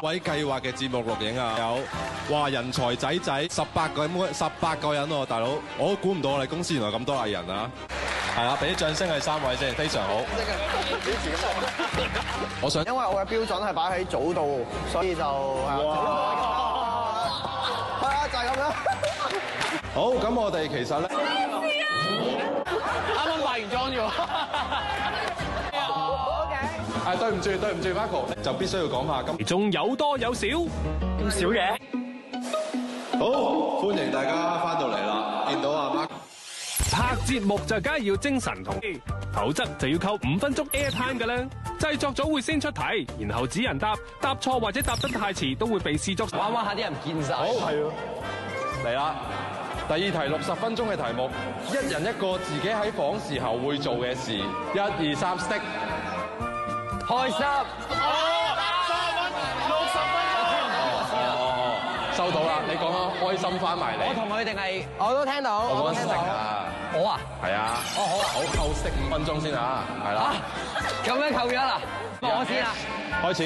位計劃嘅節目錄影啊，有哇人才仔18個人喎，大佬，我都估唔到我哋公司原來咁多藝人啊！係啊，俾啲掌聲係3位先，非常好。我想，因為我嘅標準係擺喺組度，所以就係啊，就係咁樣。好，咁我哋其實咧，啱啱化完妝啫喎。對唔住 Marco， 就必須要講下今，其中有多有少，咁少嘅。好，歡迎大家翻到嚟啦，見到阿 Marco。拍節目就梗係要精神同，否則就要扣5分鐘 airtime 㗎啦。製作組會先出題，然後指人答錯或者答得太遲都會被視作玩玩下啲人唔見晒。好，係啊，嚟啦。第2題60分鐘嘅題目，一人一個自己喺房時候會做嘅事。1、2、3 stick。開心。收到啦，你講啦，開心翻埋嚟。我同佢定係我都聽到。我講 stick 啊。我啊。係啊。哦，好啊。好，扣 stick 5分鐘先啊，係啦。咁樣扣咗啦。我先啊。開始。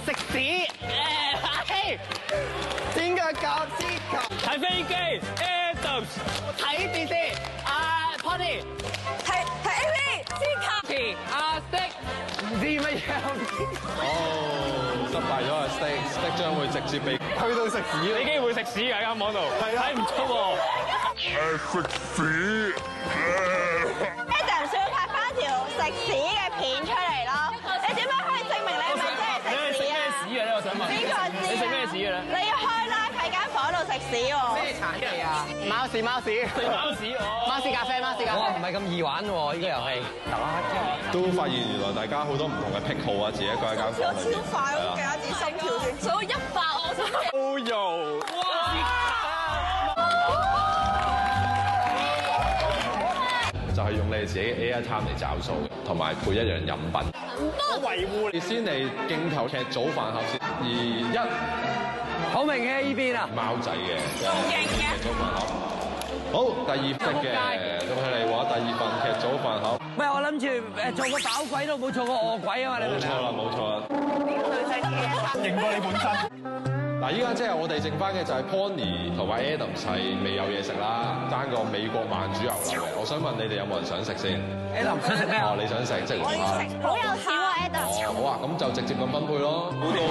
食屎。點解教支球？睇飛機 Adams 睇電視。Pony。睇 AV。支球。阿 Stick。唔知乜嘢。失敗咗啊 ！stick 將會直接被去到食屎。你機會食屎㗎間房度，睇唔出喎。食屎。Adam 需要拍翻條食屎嘅片出嚟咯。你點樣可以證明你係咪真係食屎啊？咩屎嘅咧？我想問。邊個知啊？你食咩屎嘅咧？你要開 live 喺間房度食屎喎。咩產地啊？貓屎。貓屎咖啡。哇，唔係咁易玩喎，呢個遊戲。都發現原來大家好多唔同嘅癖好啊，自己一個喺間房裏面。超快，我記得自己心跳先，數到100我想。哦呦！就係用你哋自己嘅 airtime 嚟找數，同埋配一樣飲品。我維護你。先嚟鏡頭劇組飯盒先，2、1。好明嘅呢邊啊！貓仔嘅。仲勁嘅。劇組飯盒。好，第2份嘅，咁佢哋話第2份劇組飯盒。唔係，我諗住做個飽鬼都冇做過餓鬼啊嘛！你明唔明啊？冇錯啦。女仔啲認過你本身。嗱，依家即係我哋剩翻嘅就係 Pony 同埋 Adams 係未有嘢食啦，爭個美國慢煮牛柳嘅。我想問你哋有冇人想食先 Adam 想食咩啊？哦，你想食即係我要食，好有錢喎 Adam。哦，好啊，咁就直接咁分配咯。好到。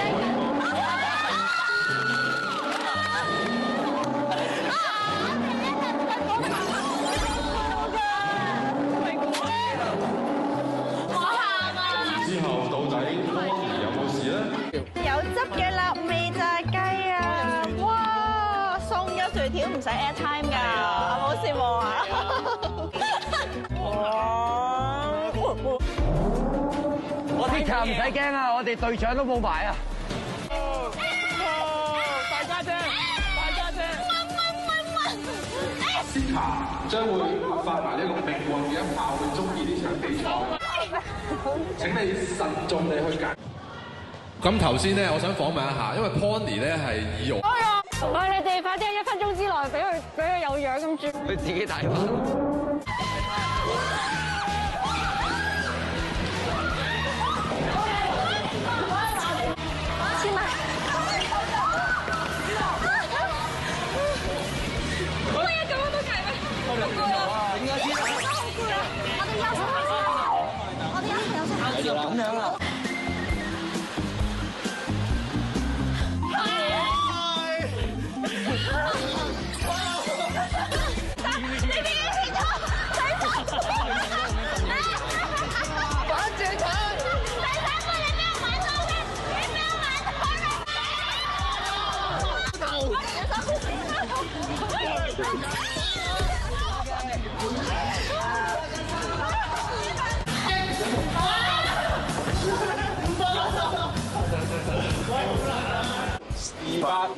之後到底 Pony 有冇事咧？有汁嘅臘味炸雞啊！哇，送咗薯條唔使 airtime 㗎，好羨慕啊！我啲球唔使驚啊！我哋隊長都冇埋啊！大家姐。Sika 將會發埋呢個命運嘅一炮去終結呢場比賽。請你慎重地去揀。咁頭先咧，我想訪問一下，因為 Pony 咧係以容。喂，你哋快啲喺1分鐘之內俾佢有樣咁轉。佢自己大把。咁樣啊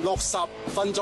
！260分鐘。